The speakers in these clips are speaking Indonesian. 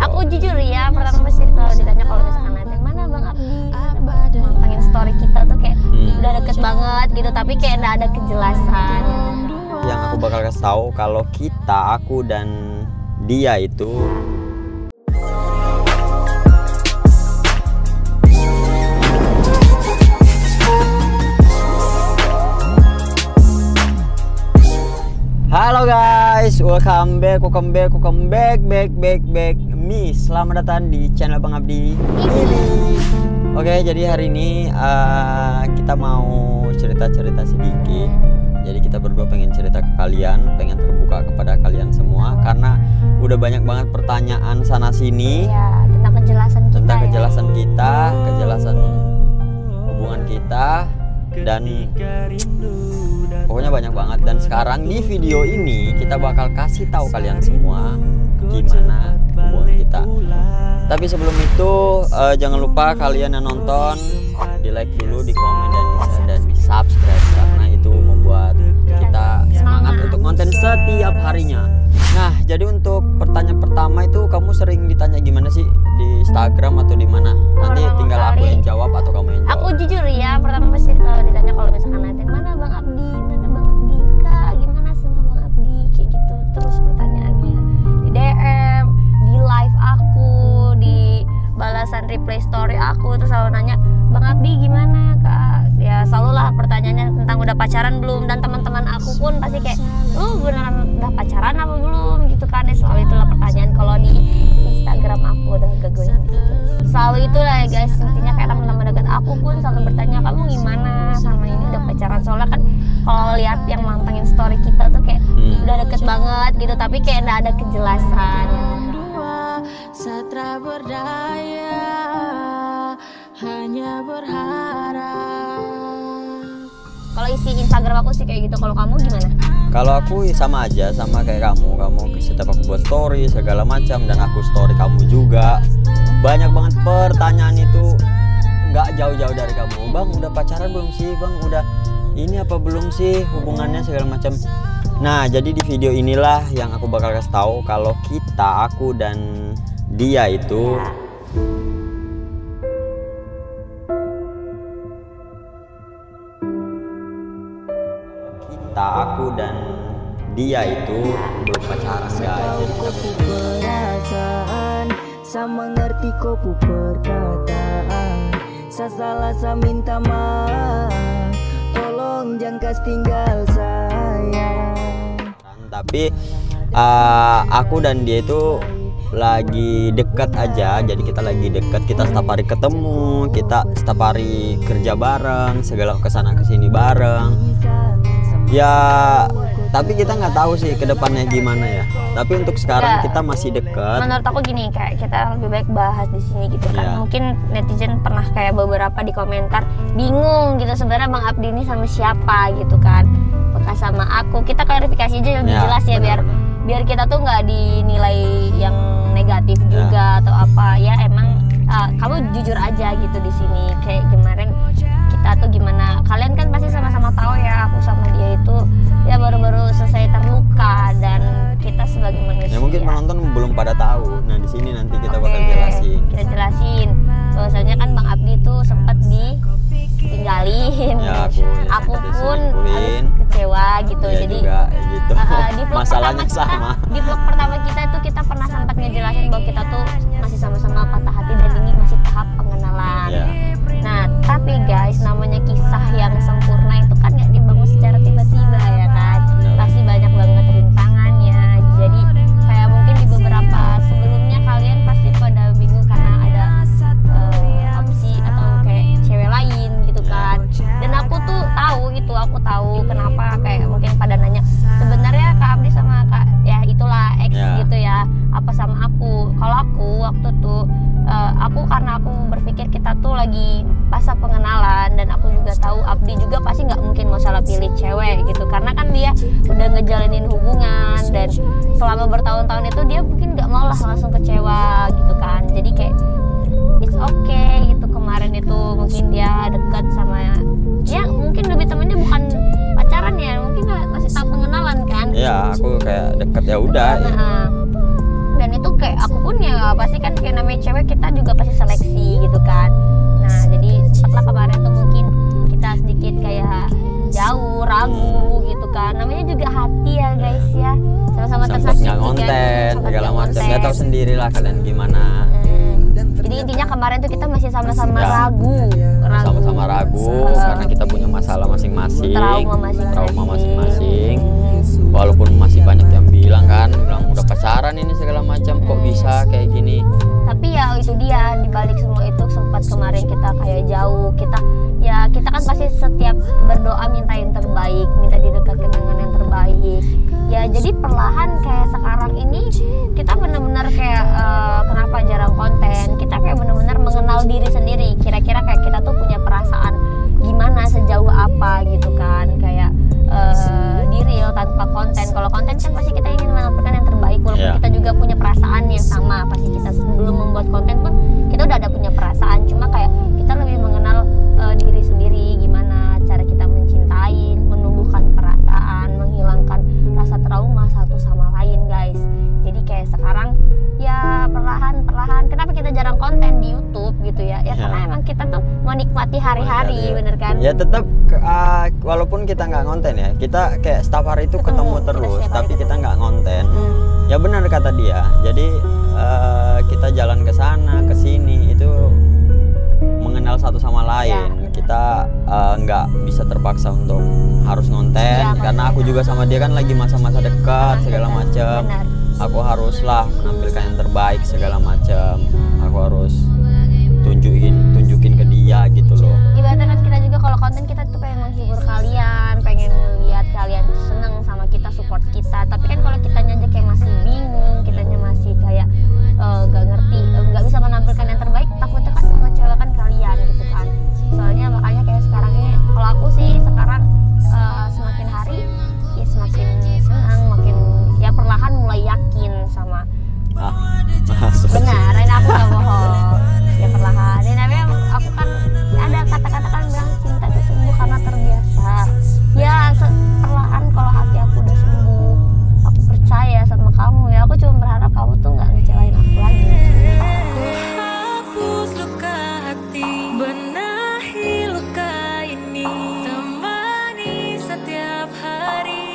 Aku jujur ya, pertama pasti kalau ditanya kalau misalkan ada mana Bang Abdi, mantengin story kita tuh kayak udah deket banget gitu, tapi kayak nggak ada kejelasan. Yang aku bakal kasih tahu kalau aku dan dia itu halo guys, welcome back me. Selamat datang di channel Bang Abdi ini. Oke, jadi hari ini kita mau cerita-cerita sedikit. Jadi kita berdua pengen cerita ke kalian, pengen terbuka kepada kalian semua karena udah banyak banget pertanyaan sana sini ya, tentang kejelasan kita, kejelasan hubungan kita, dan pokoknya banyak banget. Dan sekarang di video ini kita bakal kasih tahu kalian semua gimana hubungan kita. Tapi sebelum itu jangan lupa kalian yang nonton di like dulu, di komen dan di share dan di subscribe karena itu membuat kita semangat untuk konten setiap harinya. Nah, jadi untuk pertanyaan pertama itu kamu sering ditanya gimana sih di Instagram atau di mana? Nanti tinggal aku yang jawab atau kamu yang jawab. Aku jujur ya, pertama pasti kalau ditanya kalau misalkan ada mana Bang Abdi, Kak, gimana sama Bang Abdi, kayak gitu terus pertanyaannya di DM, di live aku, di balasan replay story aku terus selalu nanya Bang Abdi gimana Kak, ya selalu lah pertanyaannya tentang udah pacaran belum, dan teman-teman aku pun pasti kayak lu beneran udah pacaran apa belum gitu kan, ya selalu itulah pertanyaan kalau di Instagram aku udah kegoyang gitu. Selalu itulah ya guys, intinya kayak teman-teman dekat aku pun selalu bertanya kamu gimana sama ini udah pacaran, soalnya kan kalau lihat yang mantengin story kita tuh kayak udah deket banget gitu, tapi kayak nggak ada kejelasan. Satra berdaya hanya berharap. Kalau isi Instagram aku sih kayak gitu, kalau kamu gimana? Kalau aku sama aja, sama kayak kamu. Kamu setiap aku buat story segala macam dan aku story kamu juga. Banyak banget pertanyaan itu nggak jauh-jauh dari kamu. Bang udah pacaran belum sih? Bang udah ini apa belum sih hubungannya segala macam. Nah, jadi di video inilah yang aku bakal kasih tahu kalau aku dan dia itu aku dan dia itu belum pacaran guys. Jadi perasaan sama ngerti kopu perkataan, salah saya minta maaf, tolong jangan kasih tinggal saya. Tapi aku dan dia itu lagi dekat aja, jadi kita lagi dekat, kita setiap hari ketemu, kita setiap hari kerja bareng, segala kesana kesini bareng ya. Tapi kita nggak tahu sih kedepannya gimana ya. Tapi untuk sekarang kita masih dekat. Menurut aku gini, kayak kita lebih baik bahas di sini gitu kan. Mungkin netizen pernah kayak beberapa di komentar bingung gitu sebenarnya Bang Abdi ini sama siapa gitu kan. Apakah sama aku? Kita klarifikasi aja lebih jelas ya, biar kita tuh nggak dinilai yang negatif juga atau apa ya. Emang kamu jujur aja gitu di sini, kayak kemarin kita tuh gimana. Kalian kan pasti sama-sama tahu ya, aku sama dia itu ya baru-baru selesai terluka, dan kita sebagai manusia ya mungkin penonton belum pada tahu. Nah di sini nanti kita bakal jelasin. Kita jelasin bahwasanya kan Bang Abdi tuh sempat ditinggalin ya, aku pun harus kecewa gitu ya, jadi juga, gitu. Di vlog masalahnya sama di vlog pertama kita itu kita pernah sempat ngejelasin bahwa kita tuh masih sama-sama patah hati dan ini masih tahap pengenalan ya. Nah tapi guys, namanya kisah yang sempurna itu kan nggak dibangun secara tiba-tiba ya kan. Pasti banyak banget rintangannya. Jadi kayak mungkin di beberapa sebelumnya kalian pasti pada bingung karena ada opsi atau kayak cewek lain gitu kan. Dan aku tuh tahu itu, aku tahu kenapa kayak mungkin pada nanya sebenarnya Kak Abdi sama Kak ya itulah X gitu ya, apa sama aku. Kalau aku waktu tuh aku karena aku berpikir kita tuh lagi masa pengenalan, dan aku juga tahu Abdi juga pasti nggak mungkin mau salah pilih cewek gitu, karena kan dia udah ngejalanin hubungan dan selama bertahun-tahun itu dia mungkin nggak mau lah langsung kecewa gitu kan. Jadi kayak it's okay gitu. Kemarin itu mungkin dia dekat sama ya mungkin lebih temennya bukan pacaran ya, mungkin masih tahap pengenalan kan. Iya, aku kayak deket ya udah. Dan itu kayak aku pun ya pasti kan juga pasti seleksi gitu kan. Nah jadi sempatlah kemarin tuh mungkin kita sedikit kayak jauh, ragu gitu kan, namanya juga hati ya guys ya, sama-sama Sempet tersakiti nggak konten sempet segala nggak macam, ya konten. tahu sendiri lah kalian gimana. Jadi intinya kemarin tuh kita masih sama-sama Ya. ragu. Sama-sama ragu karena kita punya masalah masing-masing, Trauma masing-masing. Walaupun masih banyak yang bilang udah pacaran ini segala macam, kok bisa kayak gini. Tapi ya itu dia, dibalik semua itu sempat kemarin kita kayak jauh, kita kan pasti setiap berdoa minta yang terbaik, minta didekatkan dengan yang terbaik ya. Jadi perlahan kayak sekarang ini kita benar-benar kayak kenapa jarang konten, kita kayak benar-benar mengenal diri sendiri, kira-kira kayak kita tuh punya perasaan gimana, sejauh apa gitu kan, kayak di real tanpa konten. Kalau konten kan pasti kita ingin menampilkan yang terbaik, walaupun kita juga punya perasaan yang sama, pasti kita sebelum membuat konten pun kita udah ada punya perasaan, cuma kayak kita lebih mengenal diri sendiri, gimana cara kita mencintai, menumbuhkan perasaan, menghilangkan rasa trauma satu sama lain guys. Jadi kayak sekarang ya perlahan-perlahan, kenapa kita jarang konten di YouTube gitu ya, karena emang kita tuh menikmati hari-hari, bener kan? Ya tetap walaupun kita nggak konten ya, kita kayak setiap hari itu ketemu terus, tapi kita nggak konten. Ya benar kata dia. Jadi kita jalan ke sana ke sini itu mengenal satu sama lain. Kita nggak bisa terpaksa untuk harus konten, karena aku juga sama dia kan lagi masa-masa dekat segala macam. Aku haruslah menampilkan yang terbaik segala macam. Aku harus tunjukin ke dia gitu loh. Ibaratnya kan kita juga kalau konten kita tuh pengen menghibur kalian, pengen lihat kalian seneng sama kita, support kita. Tapi kan kalau kitanya aja kayak masih bingung, kitanya masih kayak gak ngerti, gak bisa menampilkan yang terbaik, takutnya kan mengecewakan kalian gitu kan. Soalnya makanya kayak sekarang ini, kalau aku sih sekarang semakin hari ya semakin senang, makin ya perlahan mulai yakin sama benar, ini aku gak bohong ya perlahan. Dan namanya aku kan ada kata-kata kan bilang cinta itu sembuh karena terbiasa ya. Perlahan kalau hati aku udah sembuh, aku percaya sama kamu ya. Aku cuma berharap kamu tuh nggak ngecewain aku lagi. Hapus luka hati, benahi luka ini, temani setiap hari.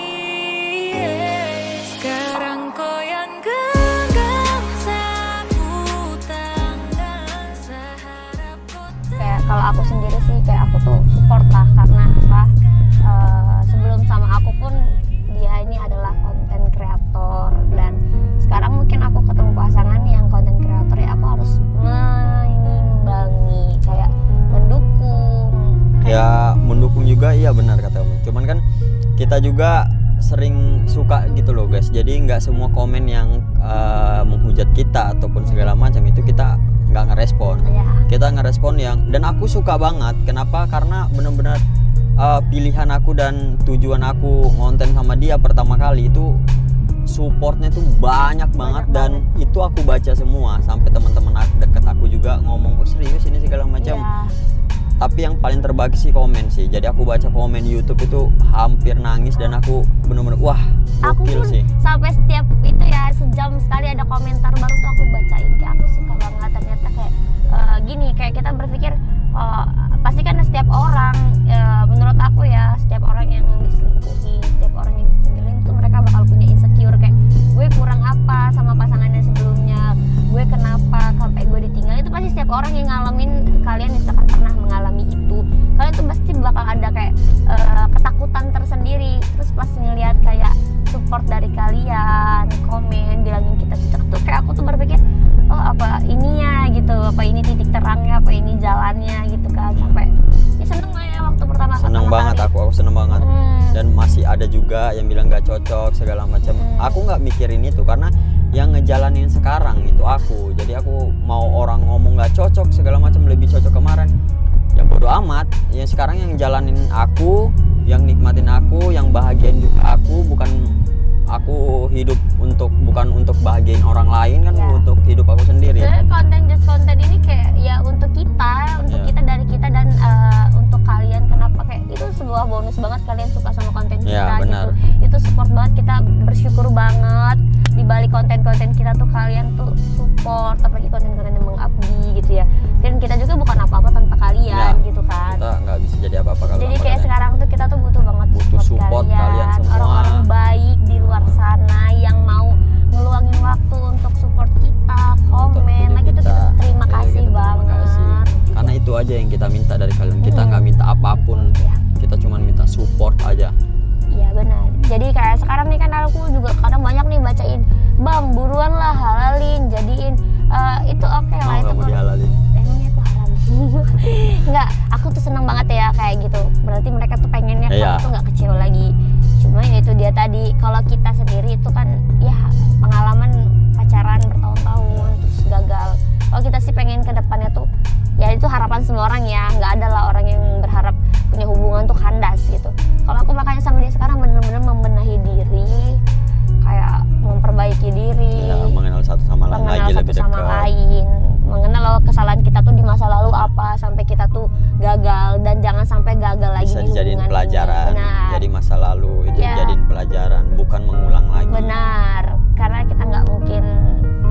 Sekarang kau yang genggam sapu tangan, seharap kau Kayak kalau aku sendiri sih kayak aku tuh support lah, karena apa, sebelum sama aku pun dia ini adalah konten kreator, dan sekarang mungkin aku ketemu pasangan yang konten kreator ya aku harus mengimbangi, kayak mendukung. Ya mendukung juga, iya benar kata kamu. Cuman kan kita juga sering suka gitu loh guys. Jadi nggak semua komen yang menghujat kita ataupun segala macam itu kita nggak ngerespon. Kita ngerespon yang, dan aku suka banget. Kenapa? Karena benar-benar pilihan aku dan tujuan aku ngonten sama dia pertama kali itu supportnya tuh banyak banget, dan itu aku baca semua, sampai teman-teman deket aku juga ngomong, oh serius ini segala macam. Tapi yang paling terbagi sih komen sih. Jadi aku baca komen YouTube itu hampir nangis, dan aku bener-bener wah gokil sih. Sampai setiap itu ya sejam sekali ada komentar baru tuh aku bacain, kayak aku suka banget. Ternyata kayak gini, kayak kita berpikir pasti kan setiap orang menurut aku ya, setiap orang yang diselingkuhi, setiap orang yang ditinggalin tuh mereka bakal punya insecure, kayak gue kurang apa sama pasangannya sebelumnya, gue kenapa sampai gue ditinggal. Itu pasti setiap orang yang ngalamin, kalian misalkan pernah mengalami itu, kalian tuh pasti bakal ada kayak ketakutan tersendiri. Terus pas ngeliat kayak support dari kalian, komen bilangin kita cocok tuh, kayak aku tuh berpikir oh apa ininya gitu, apa ini titik terangnya, apa ini jalannya gitu kan. Sampai ya seneng lah ya waktu pertama seneng banget aku seneng banget. Dan masih ada juga yang bilang gak cocok segala macam. Aku nggak mikirin itu, karena yang ngejalanin sekarang itu aku. Jadi aku mau orang ngomong gak cocok segala macam, lebih cocok kemarin ya bodo amat. Yang sekarang yang jalanin aku, yang nikmatin aku, yang bahagiain juga aku. Bukan aku hidup bukan untuk bahagiain orang lain kan, untuk hidup aku sendiri. Konten ini kayak ya untuk kita, dari kita, dan untuk kalian. Kenapa kayak itu sebuah bonus banget kalian suka sama konten kita gitu. Itu support banget, kita bersyukur banget di balik konten-konten kita tuh kalian tuh support, apalagi konten-konten yang mengabdi gitu ya. Dan kita juga bukan apa-apa tanpa kalian Ya, gitu kan. Kita nggak bisa jadi apa-apa kalau Jadi tanpa kayak kalian. sekarang tuh kita tuh butuh banget Butuh support kalian semua. Orang-orang baik di luar sana yang mau ngeluangin waktu untuk support kita, Nonton komen. video Nah gitu kita terima Iya, kasih kita banget. terima kasih. Karena itu aja yang kita minta dari kalian. Kita nggak minta apapun. Ya. Kita cuma minta support aja. Iya benar. Jadi kayak sekarang nih kan aku juga kadang banyak nih bacain, bang buruan lah halalin, jadiin itu oke lah Mau itu. nggak mau dihalalin? Emangnya aku haram? Enggak, aku tuh seneng banget ya kayak gitu. Berarti mereka tuh pengennya Iya. kamu tuh nggak kecewa lagi. Cuma ya itu dia tadi. Kalau kita sendiri itu kan ya pengalaman pacaran bertahun-tahun terus gagal. Kalau kita sih pengen ke depannya tuh ya itu harapan semua orang ya. Nggak ada lah orang yang berharap punya hubungan tuh kandas gitu. Kalau aku makanya sama dia sekarang bener-bener membenahi diri, kayak memperbaiki diri, Ya, mengenal satu sama lain mengenal lagi satu lebih sama dekat. lain, mengenal loh kesalahan kita tuh di masa lalu apa sampai kita tuh gagal, dan jangan sampai gagal lagi Bisa di dijadiin hubungan pelajaran. ini. Benar. Jadi masa lalu itu Ya. jadiin pelajaran, bukan mengulang lagi. Benar, karena kita nggak mungkin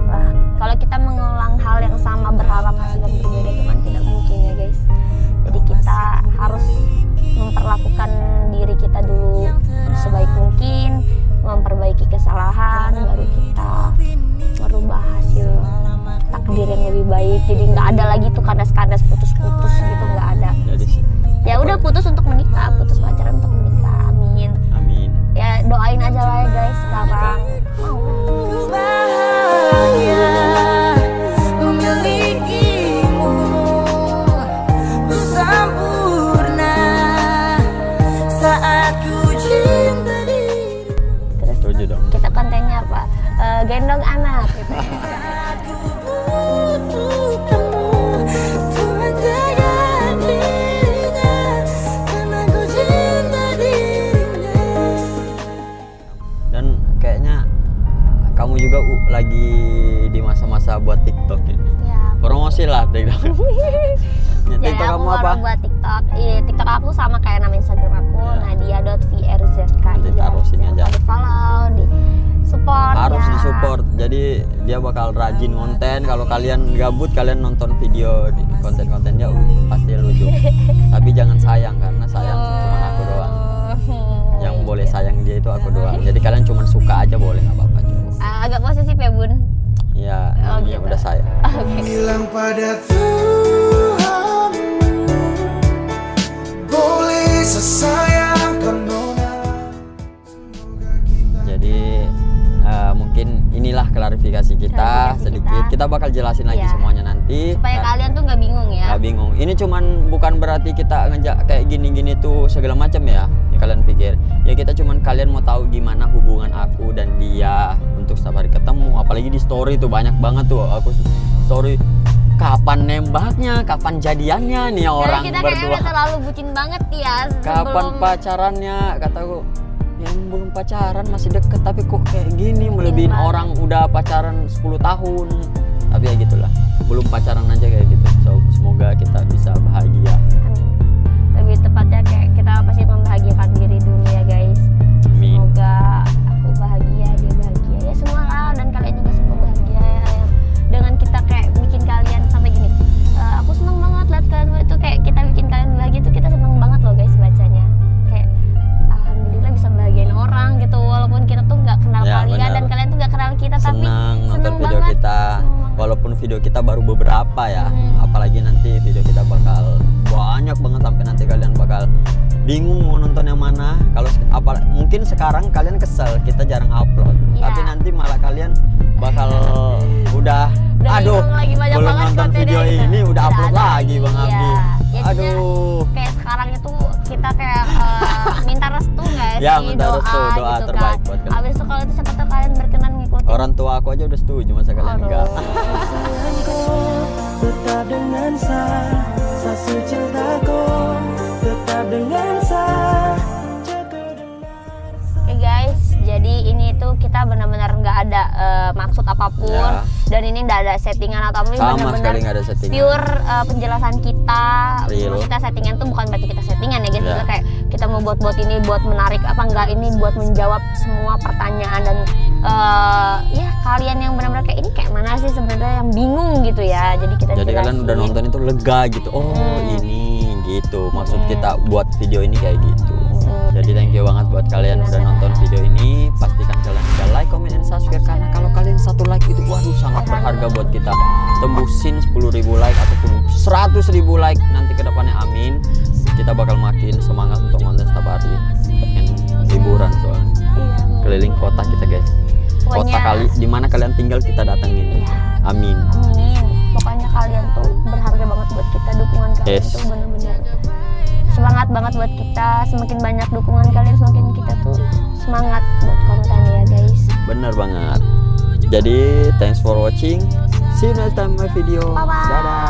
lah. Kalau kita mengulang hal yang sama berharap hasil yang berbeda itu kan tidak mungkin ya guys. Jadi kita harus memperlakukan diri kita dulu sebaik mungkin, memperbaiki kesalahan, baru kita merubah hasil takdir yang lebih baik. Jadi nggak ada lagi tuh kandas-kandas, putus-putus gitu, nggak ada. Jadi Ya udah putus untuk menikah, putus pacaran untuk menikah, amin. amin. Ya doain aja lah ya guys sekarang. Mau bahagia memilikimu, ku sempurna saat ku cinta dirimu. terus Setuju dong. kita kontennya apa? Gendong anak gitu. Saat ku butuhkanmu untuk menjaga dirinya, karena ku cinta dirinya. Dan kayaknya kamu juga lagi di masa-masa buat TikTok ini. Ya. Promosi lah TikTok. Ya, Jadi TikTok aku kamu baru apa? buat TikTok. TikTok aku sama kayak nama Instagram aku, Ya. nadia.vrzk. Nanti taruh sini aja. Di follow, di support. Harus ya. disupport. Jadi dia bakal rajin konten. Kalau kalian gabut, kalian nonton video di konten-konten dia pasti lucu. Tapi jangan sayang, karena sayang cuma aku doang. Yang boleh sayang dia itu aku doang. Jadi kalian cuma suka aja boleh, nggak apa-apa. Agak posesif ya bun. Ya, Oh, namanya gitu. udah sayang. Oke. Bilang pada Tuhan, boleh sesayangkan nona. Jadi mungkin inilah klarifikasi kita Klarifikasi sedikit. kita. Kita bakal jelasin lagi Iya. semuanya nanti. Supaya kalian tuh nggak bingung ya. Nggak bingung. Ini cuman bukan berarti kita ngejak kayak gini-gini tuh segala macam ya. Ya kalian pikir. Ya kita cuman kalian mau tahu gimana hubungan aku dan dia untuk setiap hari ketemu. Apalagi di story tuh banyak banget tuh aku story. Kapan nembaknya, kapan jadiannya nih orang Karena kita kayaknya berdua. udah terlalu bucin banget ya. Kapan sebelum- pacarannya, kataku. Yang belum pacaran masih deket tapi kok kayak gini melebihin banget. orang udah pacaran 10 tahun. Tapi ya gitulah. Belum pacaran aja kayak gitu. So, semoga kita bisa bahagia. Amin. Lebih tepatnya kayak kita pasti membahagiakan diri dulu ya guys. Amin. Semoga aku bahagia, dia bahagia, ya semua lah, dan kalian juga semua bahagia ya. Dengan kita kayak bikin kalian sampai gini. Aku seneng banget lihat kalian itu kayak kita bikin kalian bahagia tuh kita seneng banget loh guys bacanya. Kayak alhamdulillah bisa bahagiain orang gitu, walaupun kita tuh nggak kenal Ya, kalian benar. dan kalian tuh nggak kenal kita, tapi Senang nonton seneng video banget. kita. Seneng banget. Walaupun video kita baru beberapa ya. Hmm. Apalagi nanti video kita bakal banyak banget sampai nanti kalian bakal bingung mau nonton yang mana. Kalau mungkin sekarang kalian kesel kita jarang upload. Iya. Tapi nanti malah kalian bakal udah aduh, bingung lagi, banyak belum banget nonton kontennya video gitu. ini udah upload ada lagi Bang iya. Abdi. Jadinya Aduh. kayak sekarang itu kita kayak minta restu nggak Ya, sih, minta restu, doa gitu terbaik kan. buat kalian. Habis itu kalau itu siapa tahu kalian berkenan ngikutin. Orang tua aku aja udah setuju, masa kalian enggak. Sayangku tetap dengan sa cintaku tetap dengan Oke guys, jadi ini tuh kita benar-benar nggak ada maksud apapun. Ya. Dan ini nggak ada settingan atau apa, ini Sama benar-benar sekali nggak ada settingan. pure penjelasan kita. Real. Maksudnya settingan tuh bukan berarti kita settingan ya guys. Iya. Maksudnya kayak kita mau buat ini buat menarik apa enggak, ini buat menjawab semua pertanyaan dan ya kalian yang benar-benar kayak ini kayak mana sih sebenarnya yang bingung gitu ya. Jadi kita Jadi kalian jelasin. udah nonton itu lega gitu. Oh ini gitu. Maksud kita buat video ini kayak gitu. Jadi thank you banget buat kalian udah nonton video ini. Pastikan kalian udah like, comment, and subscribe. Karena kalau kalian 1 like itu waduh sangat berharga buat kita. Tembusin 10.000 like ataupun 100.000 like nanti ke depannya, amin. Kita bakal makin semangat untuk konten setiap hari. Pengen liburan soalnya. Iya. Keliling kota kita guys. Kota Pokoknya- kali di mana kalian tinggal kita datengin. Iya. Amin. Amin. Pokoknya kalian tuh berharga banget buat kita, dukungan kalian Yes. tuh bener-bener semangat banget buat kita. Semakin banyak dukungan kalian, semakin kita tuh semangat buat konten ya guys. Bener banget. Jadi thanks for watching. See you next time my video. Bye-bye. Dadah.